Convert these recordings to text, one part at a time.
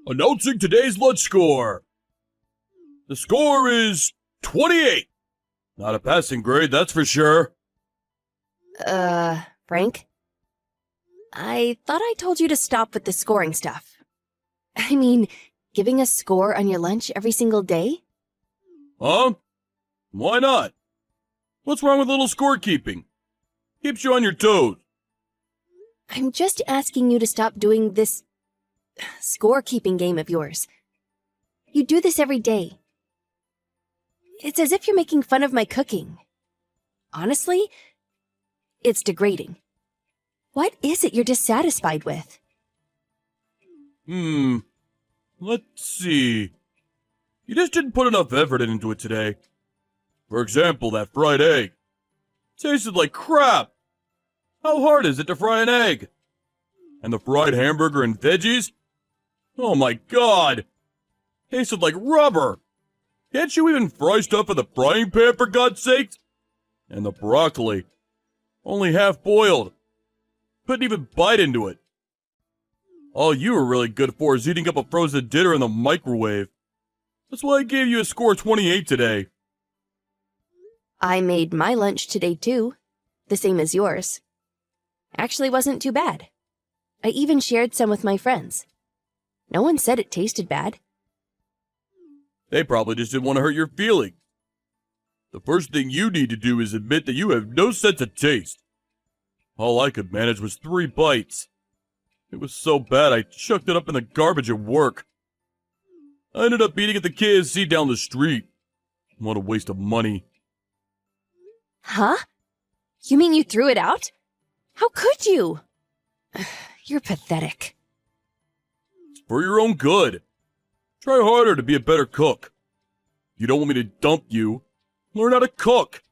Announcing today's lunch score. The score is 28. Not a passing grade, that's for sure. Frank? I thought I told you to stop with the scoring stuff. I mean, giving a score on your lunch every single day? Huh? Why not? What's wrong with little scorekeeping? Keeps you on your toes. I'm just asking you to stop doing this scorekeeping game of yours. You do this every day. It's as if you're making fun of my cooking. Honestly, it's degrading. What is it you're dissatisfied with? Let's see. You just didn't put enough effort into it today. For example, that fried egg. Tasted like crap. How hard is it to fry an egg? And the fried hamburger and veggies? Oh my god! Tasted like rubber! Can't you even fry stuff in the frying pan, for God's sake? And the broccoli. Only half boiled. Couldn't even bite into it. All you were really good for is eating up a frozen dinner in the microwave. That's why I gave you a score of 28 today. I made my lunch today too, the same as yours. Actually wasn't too bad. I even shared some with my friends. No one said it tasted bad. They probably just didn't want to hurt your feelings. The first thing you need to do is admit that you have no sense of taste. All I could manage was 3 bites. It was so bad I chucked it up in the garbage at work. I ended up eating at the KFC down the street. What a waste of money. Huh? You mean you threw it out? How could you? You're pathetic. It's for your own good. Try harder to be a better cook. If you don't want me to dump you, learn how to cook.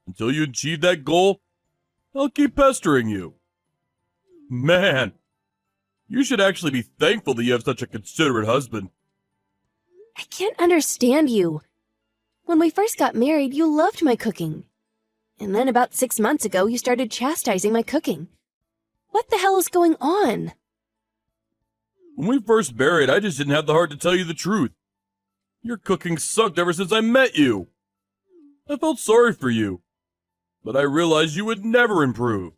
Until you achieve that goal, I'll keep pestering you. Man, you should actually be thankful that you have such a considerate husband. I can't understand you. When we first got married, you loved my cooking. And then about 6 months ago, you started chastising my cooking. What the hell is going on? When we first married, I just didn't have the heart to tell you the truth. Your cooking sucked ever since I met you. I felt sorry for you, but I realized you would never improve.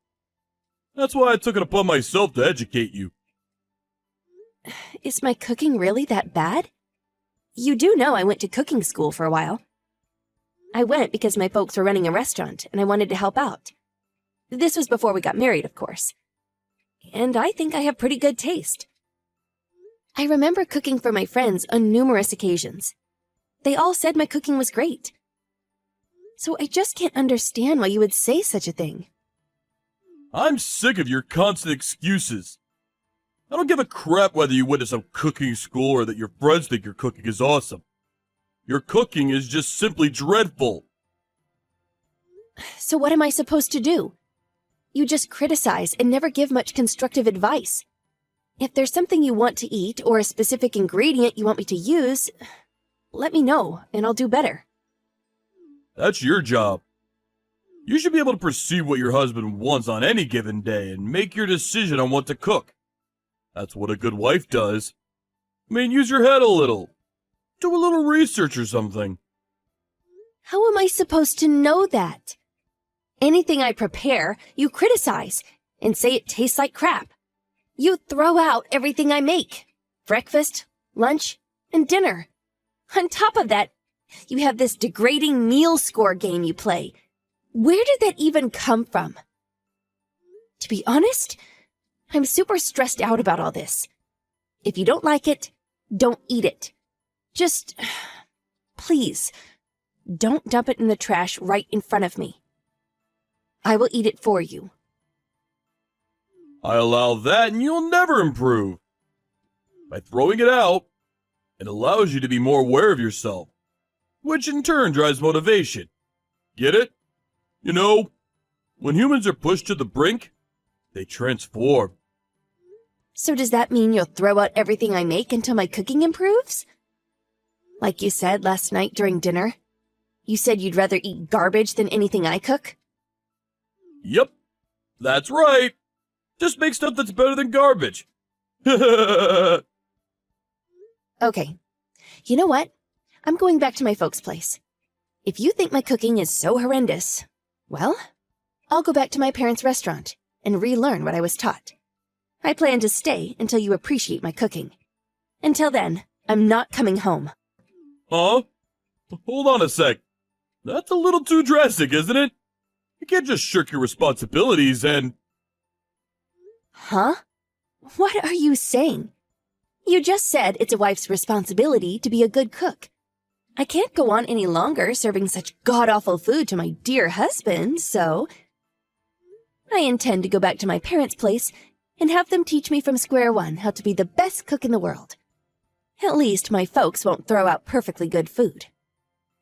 That's why I took it upon myself to educate you. Is my cooking really that bad? You do know I went to cooking school for a while. I went because my folks were running a restaurant and I wanted to help out. This was before we got married, of course. And I think I have pretty good taste. I remember cooking for my friends on numerous occasions. They all said my cooking was great. So I just can't understand why you would say such a thing. I'm sick of your constant excuses. I don't give a crap whether you went to some cooking school or that your friends think your cooking is awesome. Your cooking is just simply dreadful. So what am I supposed to do? You just criticize and never give much constructive advice. If there's something you want to eat or a specific ingredient you want me to use, let me know and I'll do better. That's your job. You should be able to perceive what your husband wants on any given day and make your decision on what to cook. That's what a good wife does. I mean, use your head a little. Do a little research or something. How am I supposed to know that? Anything I prepare, you criticize and say it tastes like crap. You throw out everything I make. Breakfast, lunch, and dinner. On top of that, you have this degrading meal score game you play. Where did that even come from? To be honest, I'm super stressed out about all this. If you don't like it, don't eat it. Just, please, don't dump it in the trash right in front of me. I will eat it for you. I allow that and you'll never improve. By throwing it out, it allows you to be more aware of yourself, which in turn drives motivation. Get it? You know, when humans are pushed to the brink, they transform. So does that mean you'll throw out everything I make until my cooking improves? Like you said last night during dinner, you said you'd rather eat garbage than anything I cook? Yep, that's right. Just make stuff that's better than garbage. Okay. You know what? I'm going back to my folks' place. If you think my cooking is so horrendous, well, I'll go back to my parents' restaurant and relearn what I was taught. I plan to stay until you appreciate my cooking. Until then, I'm not coming home. Huh? Hold on a sec. That's a little too drastic, isn't it? You can't just shirk your responsibilities and... Huh? What are you saying? You just said it's a wife's responsibility to be a good cook. I can't go on any longer serving such god-awful food to my dear husband, so... I intend to go back to my parents' place and have them teach me from square one how to be the best cook in the world. At least my folks won't throw out perfectly good food.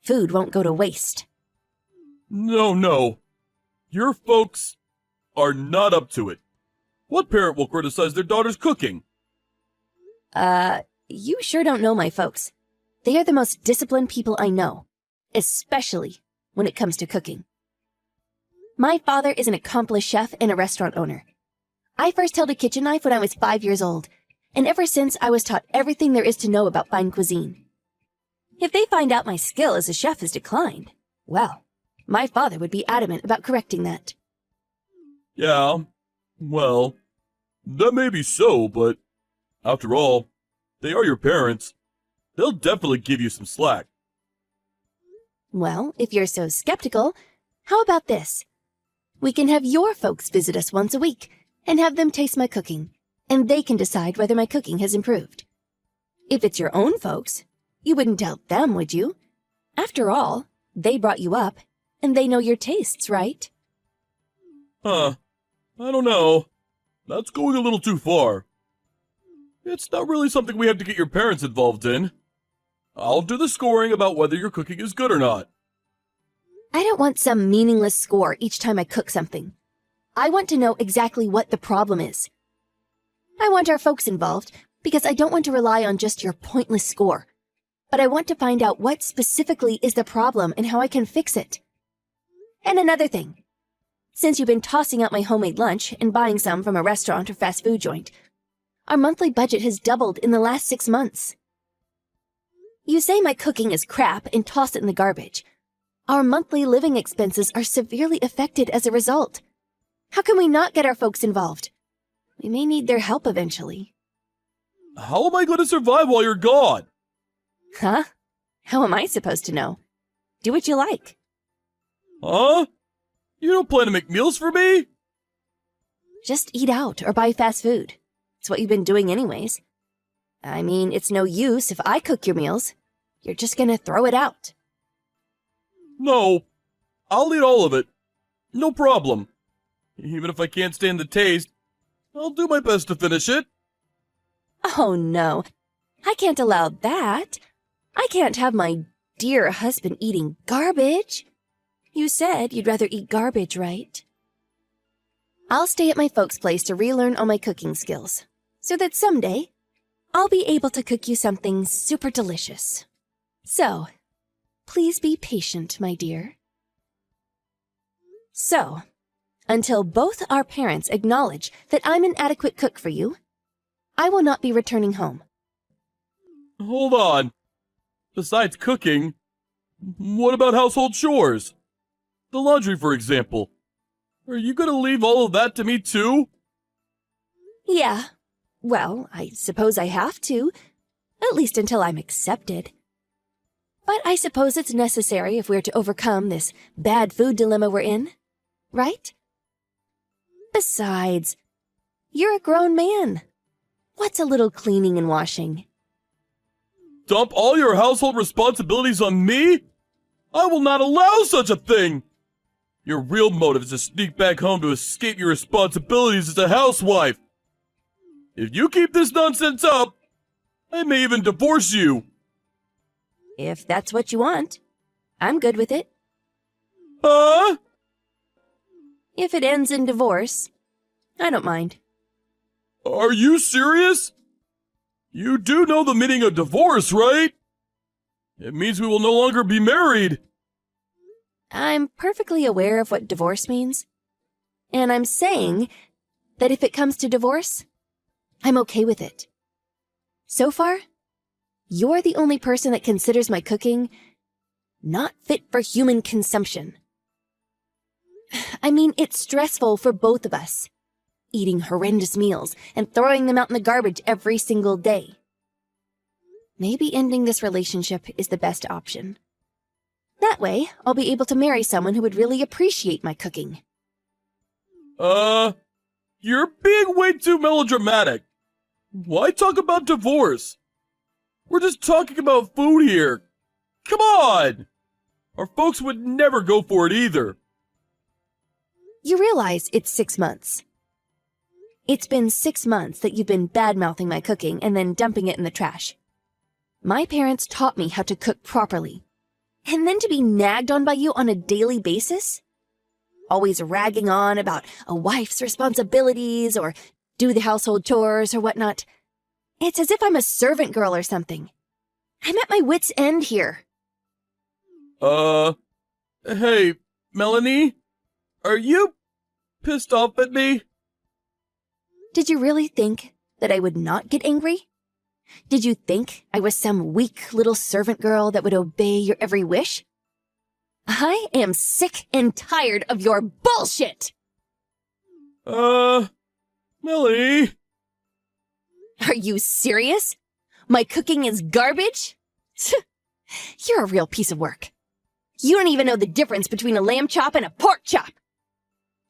Food won't go to waste. No. Your folks are not up to it. What parent will criticize their daughter's cooking? You sure don't know my folks. They are the most disciplined people I know, especially when it comes to cooking. My father is an accomplished chef and a restaurant owner. I first held a kitchen knife when I was 5 years old, and ever since I was taught everything there is to know about fine cuisine. If they find out my skill as a chef has declined, well, my father would be adamant about correcting that. Yeah, well, that may be so, but after all, they are your parents. They'll definitely give you some slack. Well, if you're so skeptical, how about this? We can have your folks visit us once a week and have them taste my cooking, and they can decide whether my cooking has improved. If it's your own folks, you wouldn't doubt them, would you? After all, they brought you up, and they know your tastes, right? Huh. I don't know. That's going a little too far. It's not really something we have to get your parents involved in. I'll do the scoring about whether your cooking is good or not. I don't want some meaningless score each time I cook something. I want to know exactly what the problem is. I want our folks involved because I don't want to rely on just your pointless score. But I want to find out what specifically is the problem and how I can fix it. And another thing. Since you've been tossing out my homemade lunch and buying some from a restaurant or fast food joint, our monthly budget has doubled in the last 6 months. You say my cooking is crap and toss it in the garbage. Our monthly living expenses are severely affected as a result. How can we not get our folks involved? We may need their help eventually. How am I going to survive while you're gone? Huh? How am I supposed to know? Do what you like. Huh? You don't plan to make meals for me? Just eat out or buy fast food. It's what you've been doing anyways. I mean, it's no use if I cook your meals. You're just gonna throw it out. No. I'll eat all of it. No problem. Even if I can't stand the taste, I'll do my best to finish it. Oh no, I can't allow that. I can't have my dear husband eating garbage. You said you'd rather eat garbage, right? I'll stay at my folks' place to relearn all my cooking skills, so that someday I'll be able to cook you something super delicious. So, please be patient, my dear. So, until both our parents acknowledge that I'm an adequate cook for you, I will not be returning home. Hold on. Besides cooking, what about household chores? The laundry, for example. Are you going to leave all of that to me too? Yeah. Well, I suppose I have to, at least until I'm accepted. But I suppose it's necessary if we're to overcome this bad food dilemma we're in, right? Besides, you're a grown man. What's a little cleaning and washing? Dump all your household responsibilities on me? I will not allow such a thing! Your real motive is to sneak back home to escape your responsibilities as a housewife. If you keep this nonsense up, I may even divorce you. If that's what you want, I'm good with it. Huh? If it ends in divorce, I don't mind. Are you serious? You do know the meaning of divorce, right? It means we will no longer be married. I'm perfectly aware of what divorce means. And I'm saying that if it comes to divorce, I'm okay with it. So far, You're the only person that considers my cooking not fit for human consumption. I mean, it's stressful for both of us, eating horrendous meals and throwing them out in the garbage every single day. Maybe ending this relationship is the best option. That way, I'll be able to marry someone who would really appreciate my cooking. You're being way too melodramatic. Why talk about divorce? We're just talking about food here. Come on! Our folks would never go for it either. You realize it's 6 months. It's been 6 months that you've been bad-mouthing my cooking and then dumping it in the trash. My parents taught me how to cook properly. And then to be nagged on by you on a daily basis? Always ragging on about a wife's responsibilities or do the household chores or whatnot. It's as if I'm a servant girl or something. I'm at my wit's end here. Hey, Melanie? Are you pissed off at me? Did you really think that I would not get angry? Did you think I was some weak little servant girl that would obey your every wish? I am sick and tired of your bullshit! Melanie? Are you serious? My cooking is garbage? You're a real piece of work. You don't even know the difference between a lamb chop and a pork chop.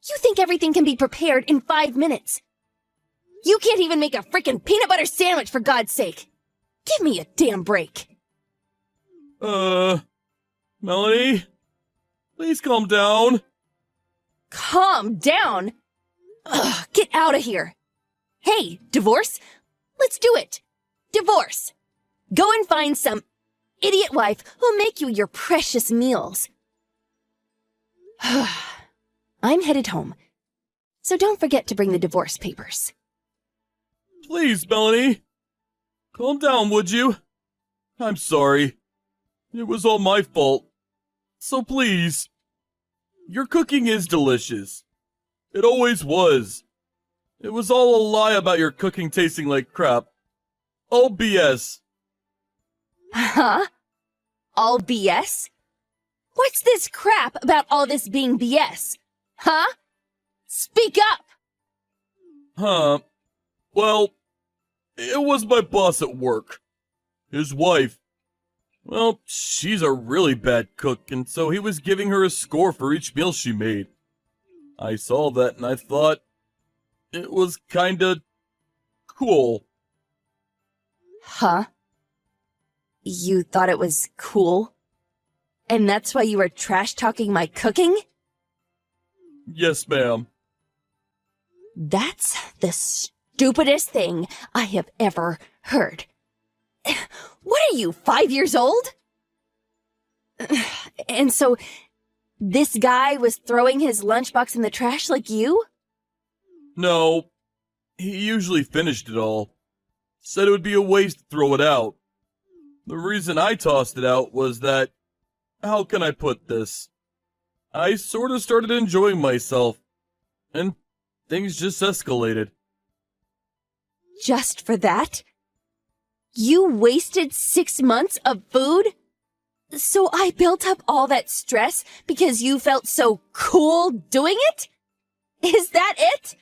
You think everything can be prepared in 5 minutes. You can't even make a frickin' peanut butter sandwich, for God's sake. Give me a damn break. Melanie? Please calm down. Calm down? Ugh, get out of here. Hey, divorce? Let's do it. Divorce. Go and find some idiot wife who'll make you your precious meals. I'm headed home, so don't forget to bring the divorce papers. Please, Melanie. Calm down, would you? I'm sorry. It was all my fault. So please. Your cooking is delicious. It always was. It was all a lie about your cooking tasting like crap. All BS. Huh? All BS? What's this crap about all this being BS? Huh? Speak up! Huh. Well, it was my boss at work. His wife. Well, she's a really bad cook, and so he was giving her a score for each meal she made. I saw that and I thought it was kinda cool. Huh? You thought it was cool? And that's why you were trash-talking my cooking? Yes, ma'am. That's the stupidest thing I have ever heard. What are you, 5 years old? And so, this guy was throwing his lunchbox in the trash like you? No, he usually finished it all. Said it would be a waste to throw it out. The reason I tossed it out was that, how can I put this? I sort of started enjoying myself, and things just escalated. Just for that? You wasted 6 months of food? So I built up all that stress because you felt so cool doing it? Is that it?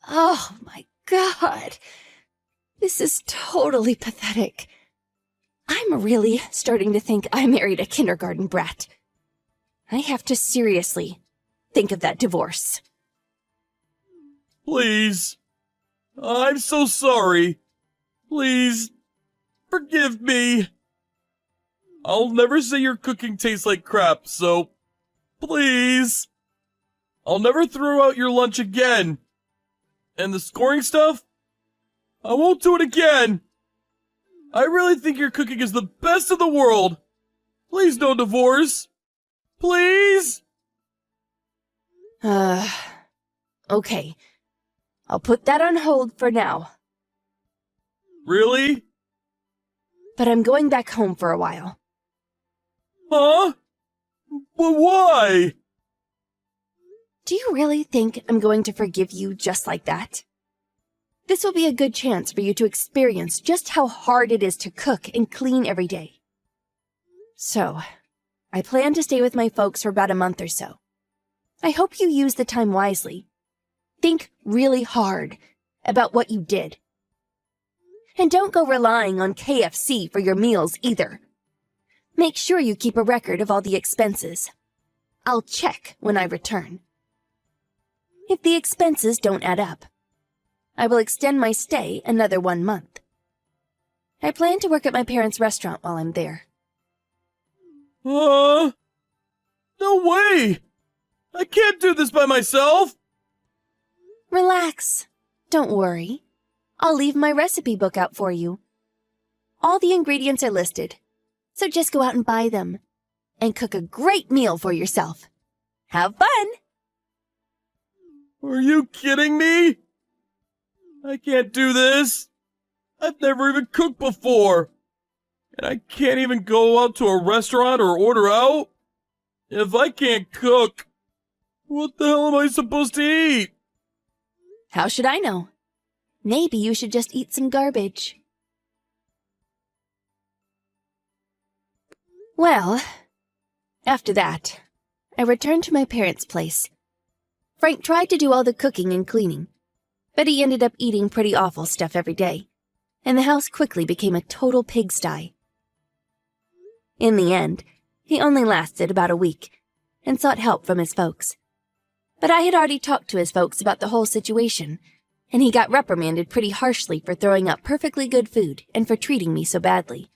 Oh my God. This is totally pathetic. I'm really starting to think I married a kindergarten brat. I have to seriously think of that divorce. Please. I'm so sorry. Please. Forgive me. I'll never say your cooking tastes like crap, so please. I'll never throw out your lunch again. And the scoring stuff? I won't do it again. I really think your cooking is the best in the world. Please no divorce. Please? Okay. I'll put that on hold for now. Really? But I'm going back home for a while. Huh? But why? Do you really think I'm going to forgive you just like that? This will be a good chance for you to experience just how hard it is to cook and clean every day. So, I plan to stay with my folks for about a month or so. I hope you use the time wisely. Think really hard about what you did. And don't go relying on KFC for your meals either. Make sure you keep a record of all the expenses. I'll check when I return. If the expenses don't add up, I will extend my stay another 1 month. I plan to work at my parents' restaurant while I'm there. No way! I can't do this by myself! Relax. Don't worry. I'll leave my recipe book out for you. All the ingredients are listed, so just go out and buy them and cook a great meal for yourself. Have fun! Are you kidding me? I can't do this. I've never even cooked before. And I can't even go out to a restaurant or order out. If I can't cook, what the hell am I supposed to eat? How should I know? Maybe you should just eat some garbage. Well, after that, I returned to my parents' place. Frank tried to do all the cooking and cleaning, but he ended up eating pretty awful stuff every day, and the house quickly became a total pigsty. In the end, he only lasted about a week and sought help from his folks. But I had already talked to his folks about the whole situation, and he got reprimanded pretty harshly for throwing out perfectly good food and for treating me so badly.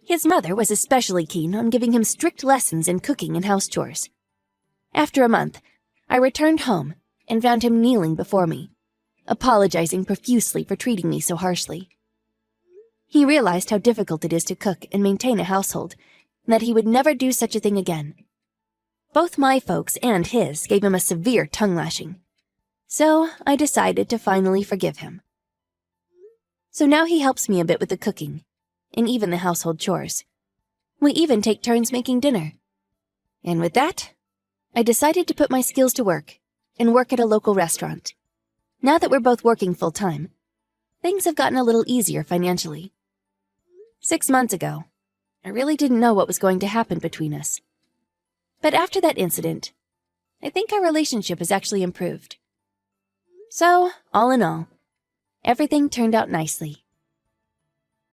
His mother was especially keen on giving him strict lessons in cooking and house chores. After a month, I returned home and found him kneeling before me, apologizing profusely for treating me so harshly. He realized how difficult it is to cook and maintain a household, and that he would never do such a thing again. Both my folks and his gave him a severe tongue-lashing, so I decided to finally forgive him. So now he helps me a bit with the cooking, and even the household chores. We even take turns making dinner. And with that, I decided to put my skills to work and work at a local restaurant. Now that we're both working full-time, things have gotten a little easier financially. 6 months ago, I really didn't know what was going to happen between us. But after that incident, I think our relationship has actually improved. So, all in all, everything turned out nicely.